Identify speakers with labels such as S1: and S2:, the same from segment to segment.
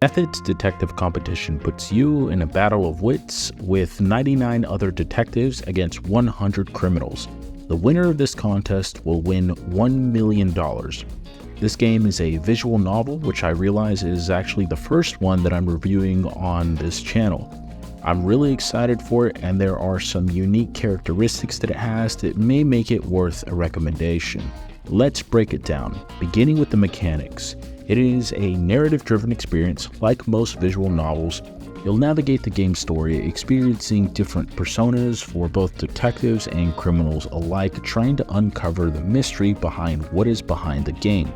S1: Methods Detective Competition puts you in a battle of wits with 99 other detectives against 100 criminals. The winner of this contest will win $1 million. This game is a visual novel, which I realize is actually the first one that I'm reviewing on this channel. I'm really excited for it, and there are some unique characteristics that it has that may make it worth a recommendation. Let's break it down, beginning with the mechanics. It is a narrative-driven experience. Like most visual novels, you'll navigate the game's story, experiencing different personas for both detectives and criminals alike, trying to uncover the mystery behind what is behind the game.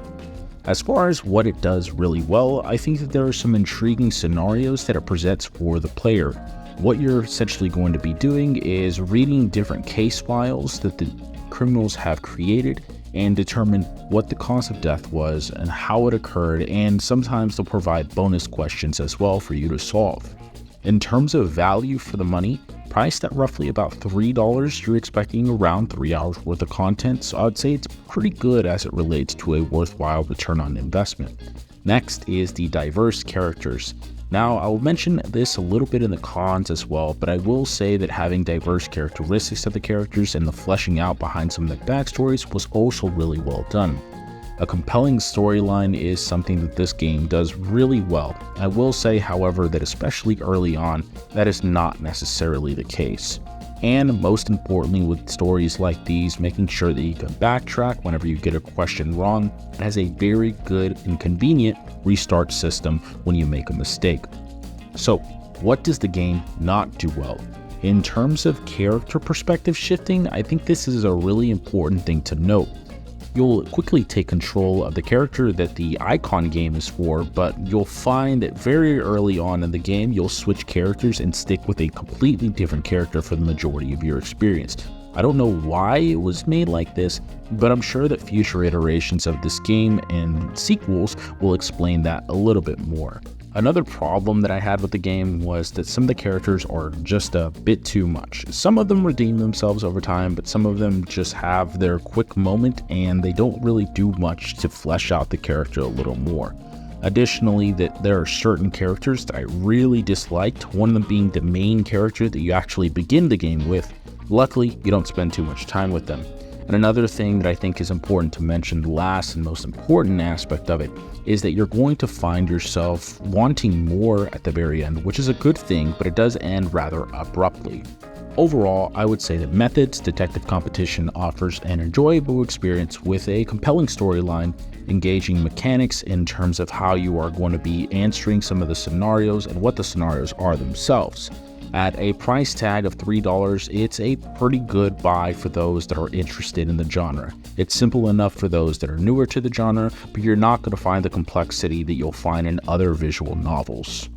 S1: As far as what it does really well, I think that there are some intriguing scenarios that it presents for the player. What you're essentially going to be doing is reading different case files that the criminals have created and determine what the cause of death was and how it occurred, and sometimes they'll provide bonus questions as well for you to solve. In terms of value for the money, priced at roughly about $3, you're expecting around 3 hours worth of content, so I would say it's pretty good as it relates to a worthwhile return on investment. Next is the diverse characters. Now, I will mention this a little bit in the cons as well, but I will say that having diverse characteristics of the characters and the fleshing out behind some of the backstories was also really well done. A compelling storyline is something that this game does really well. I will say, however, that especially early on, that is not necessarily the case. And most importantly, with stories like these, making sure that you can backtrack whenever you get a question wrong. It has a very good and convenient restart system when you make a mistake. So, what does the game not do well? In terms of character perspective shifting, I think this is a really important thing to note. You'll quickly take control of the character that the icon game is for, but you'll find that very early on in the game, you'll switch characters and stick with a completely different character for the majority of your experience. I don't know why it was made like this, but I'm sure that future iterations of this game and sequels will explain that a little bit more. Another problem that I had with the game was that some of the characters are just a bit too much. Some of them redeem themselves over time, but some of them just have their quick moment and they don't really do much to flesh out the character a little more. Additionally, that there are certain characters that I really disliked, one of them being the main character that you actually begin the game with. Luckily, you don't spend too much time with them. And another thing that I think is important to mention, the last and most important aspect of it, is that you're going to find yourself wanting more at the very end, which is a good thing, but it does end rather abruptly. Overall, I would say that Methods Detective Competition offers an enjoyable experience with a compelling storyline, engaging mechanics in terms of how you are going to be answering some of the scenarios and what the scenarios are themselves. At a price tag of $3, it's a pretty good buy for those that are interested in the genre. It's simple enough for those that are newer to the genre, but you're not going to find the complexity that you'll find in other visual novels.